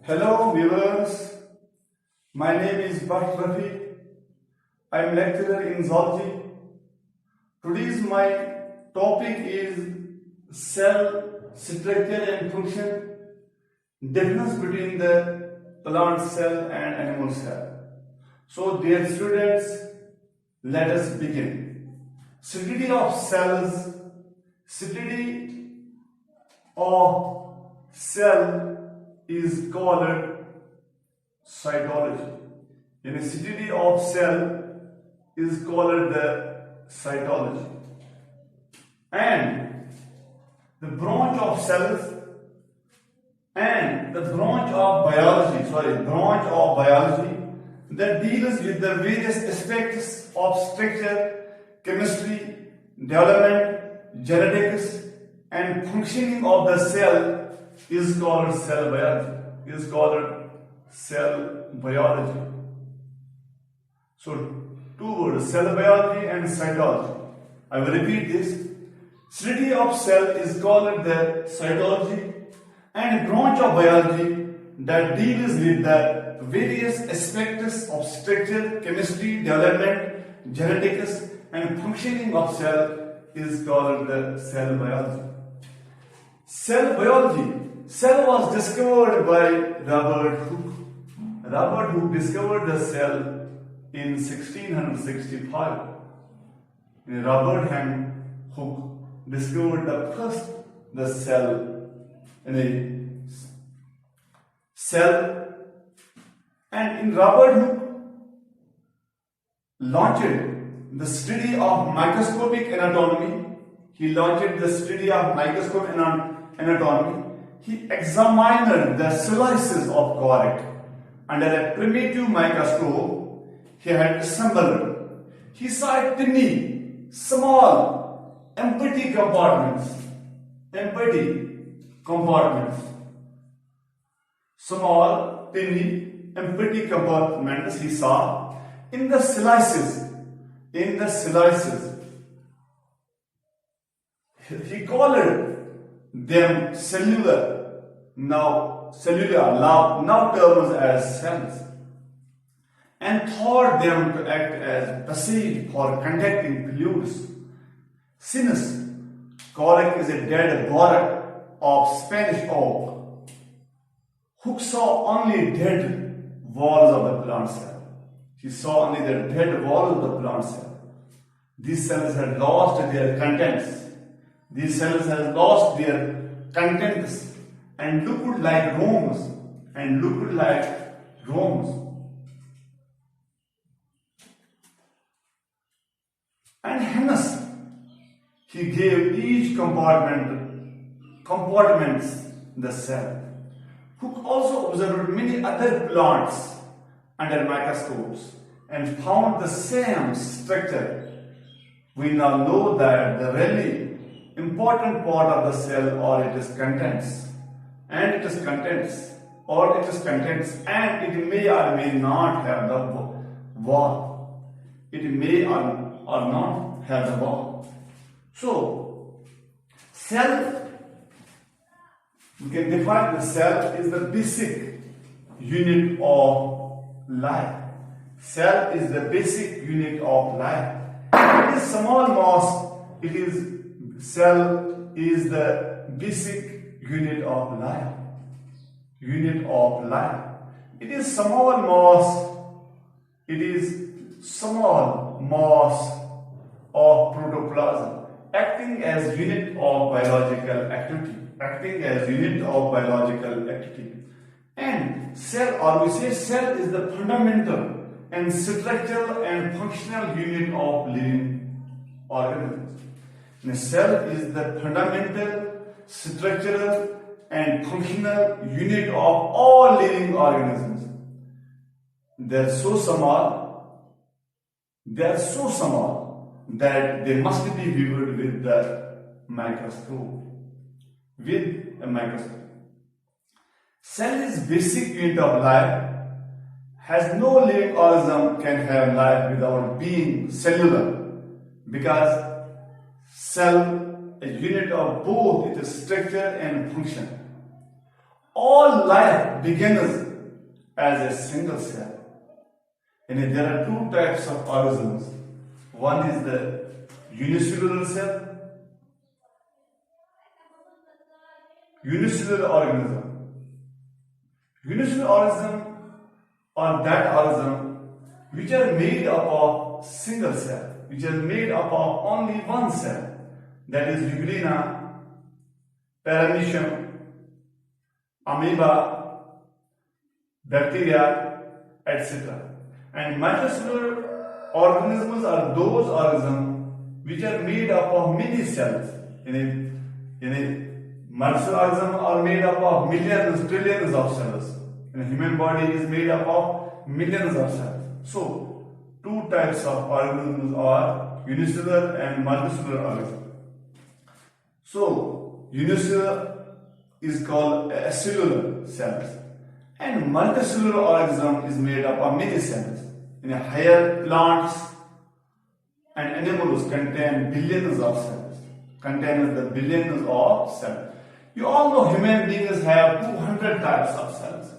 Hello viewers, my name is Rafi. I am lecturer in zoology. Today's my topic is cell structure and function, difference between the plant cell and animal cell. So dear students, let us begin. Study of cells, study of cell is called cytology. In a study of cell is called the cytology. And the branch of cells and the branch of biology that deals with the various aspects of structure, chemistry, development, genetics, and functioning of the cell is called cell biology. So two words, cell biology and cytology. I will repeat this. Study of cell is called the cytology, and branch of biology that deals with the various aspects of structure, chemistry, development, genetics, and functioning of cell is called the cell biology. Cell biology. Cell was discovered by Robert Hooke. Robert Hooke discovered the cell in 1665. Robert Hooke discovered the cell in a cell, and in Robert Hooke launched the study of microscopic anatomy. He launched the study of microscopic anatomy. He examined the slices of cork under a primitive microscope he had assembled. He saw tiny, small, empty compartments. Small, tiny, empty compartments he saw in the slices. He called them cellular, now terms as cells, and thought them to act as passage for conducting fluids. Since cork is a dead bark of Spanish oak, Hooke saw only dead walls of the plant cell. He saw only the dead walls of the plant cell. These cells had lost their contents. These cells have lost their contents and looked like worms. And hence he gave each compartments the cell. Hooke also observed many other plants under microscopes and found the same structure. We now know that the really important part of the cell or its contents, and it may or may not have the wall. It may or not have the wall. So, cell, we can define the cell is the basic unit of life. Cell is the basic unit of life. It is small mass. Cell is the basic unit of life. It is small mass of protoplasm, acting as unit of biological activity. And cell, or we say cell, is the fundamental and structural and functional unit of living organisms. The cell is the fundamental, structural, and functional unit of all living organisms. They are so small that they must be viewed with a microscope. Cell is basic unit of life. Has no living organism can have life without being cellular, because cell a unit of both its structure and function. all life begins as a single cell. And there are two types of organisms. One is the unicellular cell. Unicellular organism. Unicellular organism are that organism which are made up of single cell, which are made up of only one cell, that is Euglena, Paramecium, amoeba, bacteria, etc. And multicellular organisms are those organisms which are made up of many cells. Multicellular organisms are made up of millions, trillions of cells. And the human body is made up of millions of cells. So, two types of organisms are unicellular and multicellular organisms. So, unicellular is called acellular cells, and multicellular organism is made up of many cells. In a higher plants and animals contain billions of cells, contain the billions of cells. You all know human beings have 200 types of cells.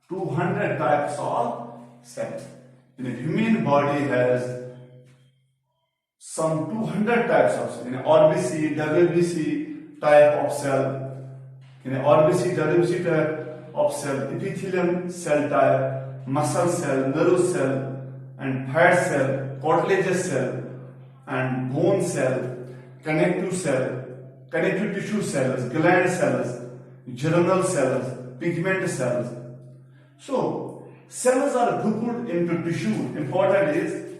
200 types of cells. The human body has some 200 types of cells. In RBC, WBC type of cell. In RBC, WBC type of cell, epithelium cell type, muscle cell, nerve cell, and fat cell, cartilaginous cell, and bone cell, connective tissue cells, gland cells, germinal cells, pigment cells. So, cells are grouped into tissue. Important is,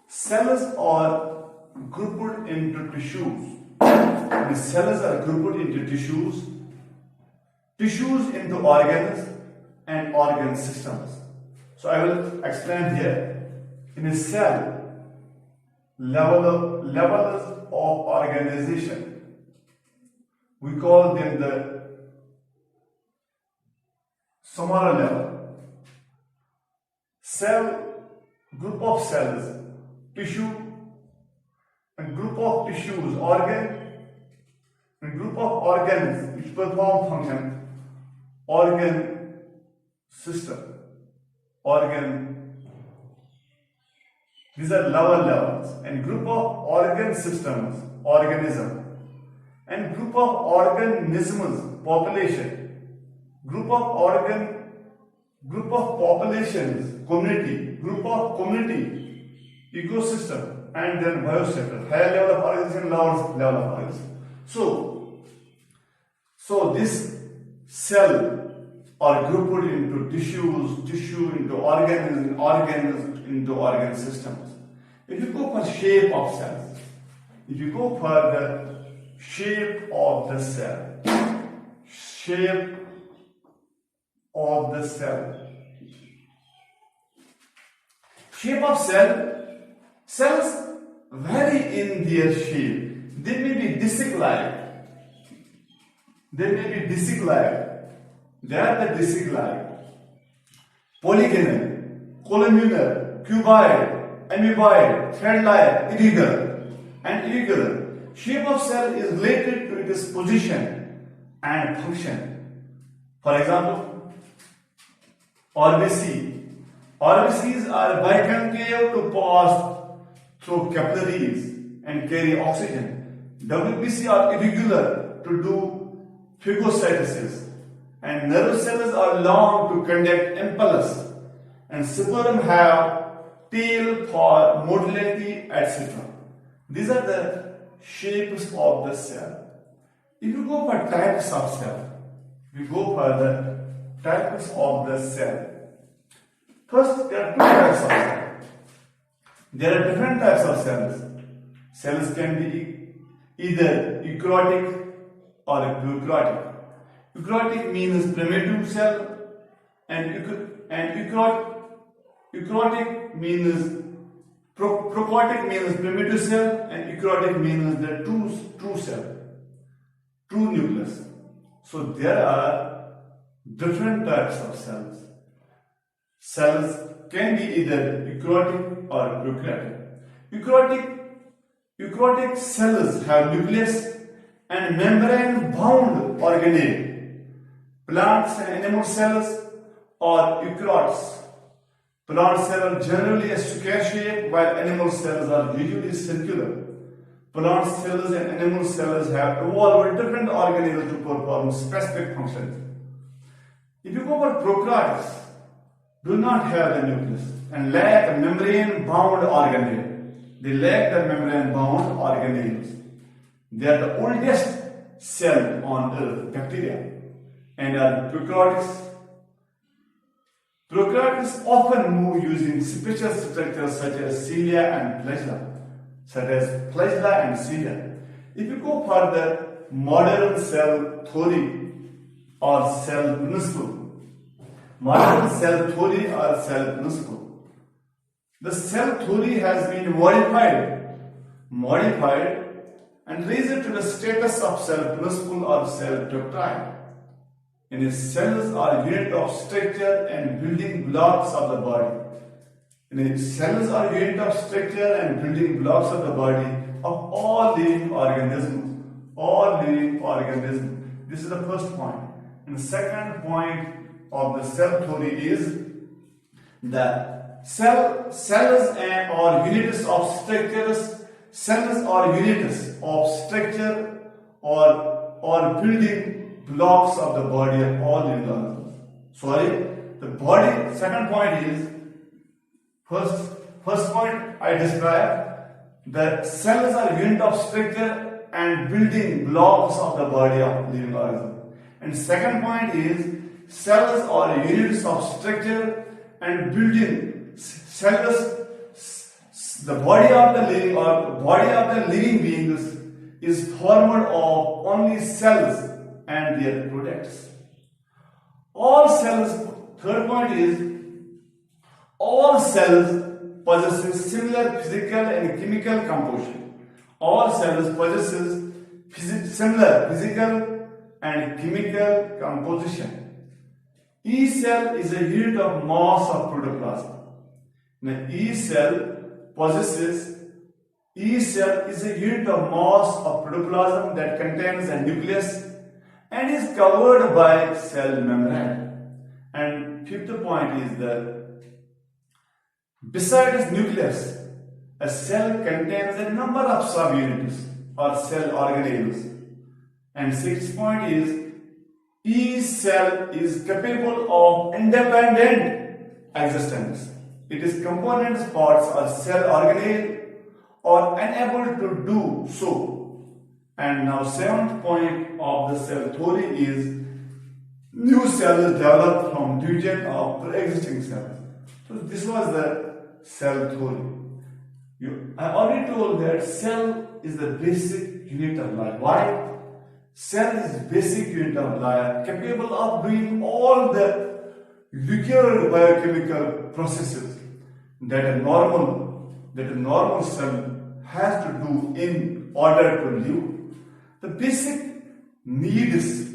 cells are grouped into tissues. The cells are grouped into tissues, tissues into organs, and organ systems. So I will explain here. In a cell, levels of organization, we call them the smaller level. Cell, group of cells, tissue, and group of tissues, organ, and group of organs which perform function, organ system, these are lower levels, and group of organ systems, organism, and group of organisms, population, group of populations, community, group of community, ecosystem, and then biosector, higher level of organization, lower level of organization. So this cell are grouped into tissues, tissue into organs, and organs into organ systems. If you go for shape of cells, if you go for the shape of the cell, shape of the cell, shape of cells vary in their shape. They may be disc-like. They are the disc-like, polygonal, columnar, cuboid, amoeboid, thread-like, irregular. Shape of cell is related to its position and function. For example, RBC. RBCs are biconcave to pass through capillaries and carry oxygen. WBC are irregular to do phagocytosis. And nerve cells are long to conduct impulse, and sperm have tail for motility, etc. These are the shapes of the cell. If you go for types of cell, First, there are two types of cells. There are different types of cells. Cells can be either eukaryotic or eukaryotic. Eukaryotic means primitive cell, and eukaryotic means prokaryotic means primitive cell, and eukaryotic means the true cell, true nucleus. So there are different types of cells. Cells can be either eukaryotic or prokaryotic. Eukaryotic cells have nucleus and membrane-bound organelle. Plants and animal cells are eukaryotes. Plant cells are generally a square shape, while animal cells are usually circular. Plant cells and animal cells have evolved different organelles to perform specific functions. If you go for prokaryotes, do not have the nucleus and lack a membrane-bound organelle. They lack the membrane-bound organelles. They are the oldest cell on earth, bacteria, and are prokaryotes. Prokaryotes often move using special structures such as cilia and flagella. If you go further, modern cell theory or cell principle. The cell theory has been modified and raised to the status of cell principle or cell doctrine. And cells are unit of structure and building blocks of the body. Cells are unit of structure and building blocks of the body of all living organisms. This is the first point. And the second point of the cell theory is that cells are units of structures. Cells are units of structure or building blocks of the body of all living organisms. Second point is, first point I described that cells are unit of structure and building blocks of the body of living organisms. And second point is, cells are units of structure and building the body of the living beings is formed of only cells and their products. Third point is, all cells possess similar physical and chemical composition. All cells possess similar physical and chemical composition. Each cell is a unit of mass of protoplasm. Now, each cell is a unit of mass of protoplasm that contains a nucleus and is covered by cell membrane. And fifth point is that besides nucleus, a cell contains a number of subunits or cell organelles. And sixth point is, each cell is capable of independent existence. Its components, parts or cell organelle are unable to do so. And now seventh point of the cell theory is, new cells develop from division of pre-existing cells. So this was the cell theory. I already told that cell is the basic unit of life. Why? Cell is basic unit of life, capable of doing all the recurrent biochemical processes that a normal cell has to do in order to live. The basic needs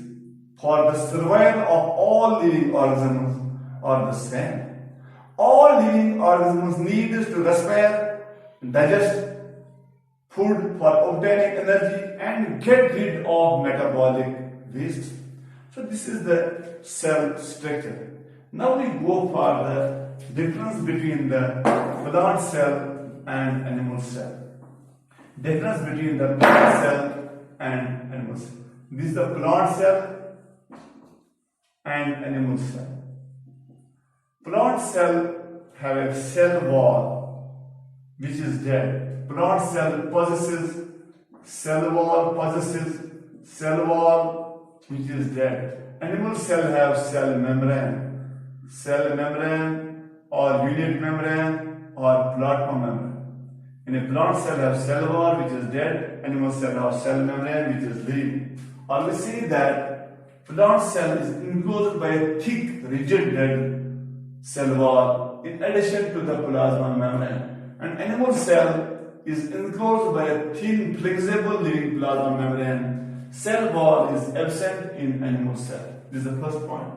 for the survival of all living organisms are the same. All living organisms need to respire, digest food for obtaining energy and get rid of metabolic waste. So this is the cell structure. Now we go for the difference between the plant cell and animal cell. Difference between the plant cell and animal cell. This is the plant cell and animal cell. Plant cell have a cell wall which is dead. Plant cell possesses cell wall which is dead. Animal cell have cell membrane or unit membrane or platform membrane. In a plant cell have cell wall which is dead. Animal cell have cell membrane which is living. Always say that plant cell is enclosed by a thick, rigid dead cell wall in addition to the plasma membrane. And animal cell is enclosed by a thin, flexible living plasma membrane. Cell wall is absent in animal cell. This is the first point.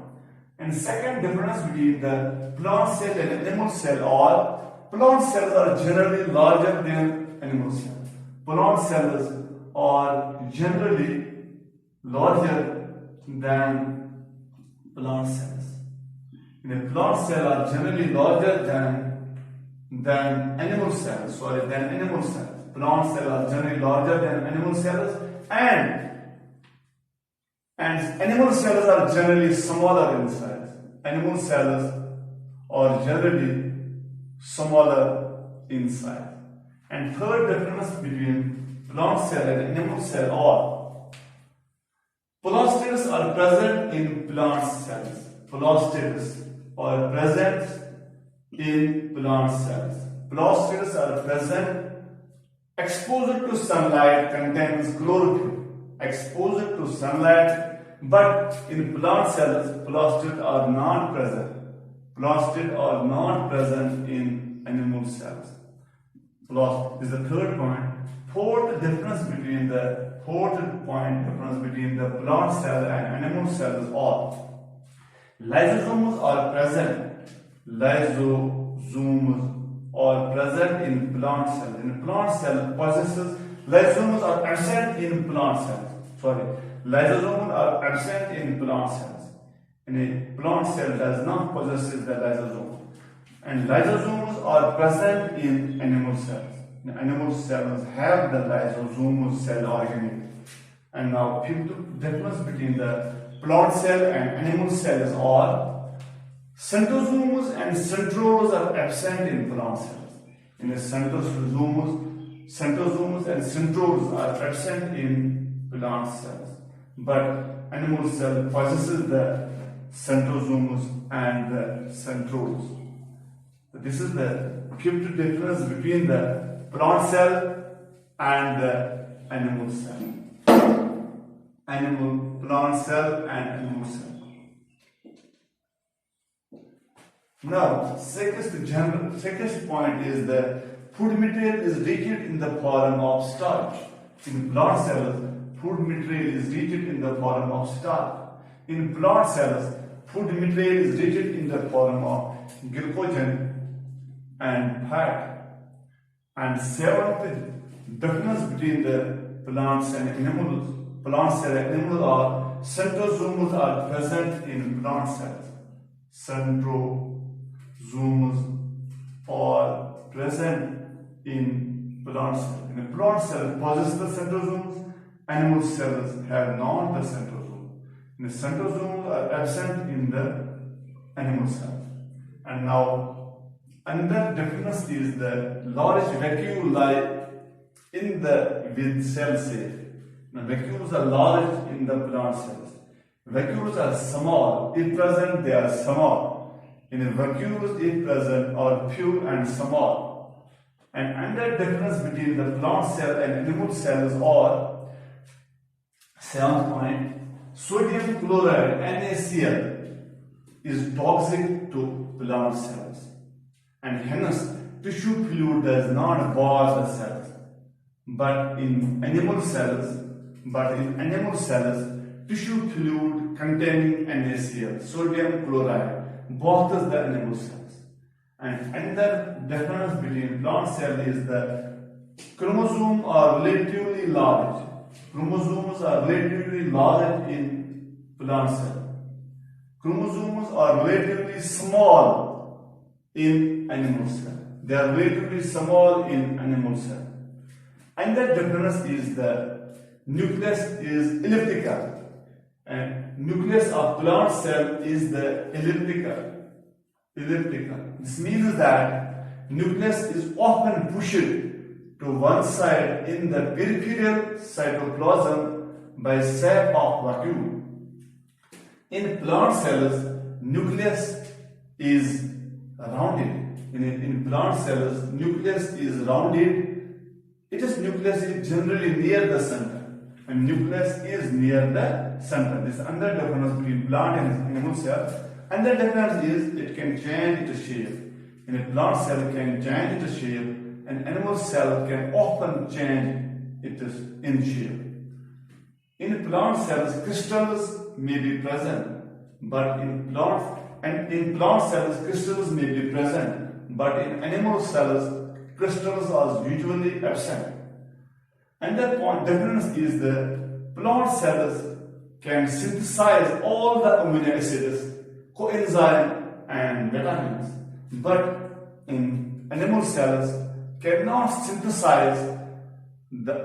And second difference between the plant cell and animal cell are, plant cells are generally larger than animal cells. Plant cells are generally larger than plant cells. In a plant cell are generally larger than animal cells. Than animal cells. Plant cells are generally larger than animal cells, and animal cells are generally smaller in size. Animal cells are generally smaller in size. And third difference between plant cell and animal cell are plastids are present in plant cells. Plastids are present in plant cells. Plastids are present. Exposure to sunlight contains chlorophyll. Exposure to sunlight, but in plant cells, plastids are not present. Plastids are not present in animal cells. This is the third point. Fourth point difference between the plant cell and animal cells are lysosomes are present. Lysosomes are present in plant cells. In plant cell possesses lysosomes are absent in plant cells. Lysosomes are absent in plant cells. In a plant cell does not possess the lysosome. And lysosomes are present in animal cells. The animal cells have the lysosomal cell organelle. And now, fifth difference between the plant cell and animal cells are centrosomes and centrioles are absent in plant cells. In the centrosomes and centrioles are absent in plant cells. But animal cell possesses the centrosomes and the centrioles. This is the fifth difference between the plant cell and the animal cell. Plant cell and animal cell. Now, second point is the food material is treated in the form of starch. In plant cells, food material is treated in the form of starch. In plant cells, food material is treated in the form of glycogen and fat. And seventh difference between the plants and animals. Plant cell and animal are centrosomes are present in plant cells. Centrosomes are present in plant cells. In a plant cell possesses the centrosomes, animal cells have not the centrosome. The centrosomes are absent in the animal cells. And now, another difference is the large vacuoli in the with cell safe. Now, vacuoles are large in the plant cells. Vacuoles are small. If present, they are small. In a vacuoles, if present, are few and small. And another difference between the plant cell and animal cells are seventh point. Sodium chloride NaCl is toxic to plant cells, and hence tissue fluid does not bar the cells. But in animal cells, tissue fluid containing NaCl, sodium chloride, borders the animal cells. And another difference between plant cell is the chromosomes are relatively large. Chromosomes are relatively large in plant cell. Chromosomes are relatively small in animal cell. They are relatively small in animal cell. And the difference is the nucleus is elliptical, and nucleus of plant cell is the elliptical. This means that nucleus is often pushed to one side in the peripheral cytoplasm by sap of vacuole. In plant cells, nucleus is rounded. In plant cells, nucleus is rounded. Nucleus is generally near the center, and nucleus is near the center. This is another difference between plant and animal cell. And the difference is it can change its shape. In a plant cell can change its shape, and animal cell can often change its in shape. In plant cells, crystals may be present, but in plant cells, crystals may be present, but in animal cells, crystals are usually absent. And the point difference is the plant cells can synthesize all the amino acids, coenzyme and vitamins. But in animal cells cannot synthesize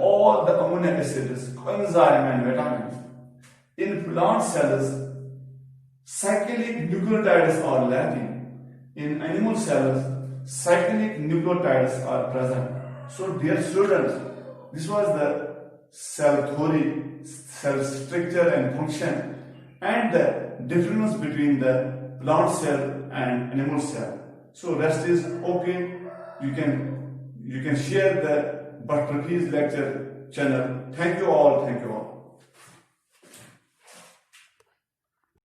all the amino acids, coenzyme and vitamins. In plant cells, cyclic nucleotides are lacking. In animal cells, cyclic nucleotides are present. So dear students, this was the cell theory, cell structure and function, and the difference between the plant cell and animal cell. So rest is okay. You can share the Dr. P's lecture channel. Thank you all. Thank you all.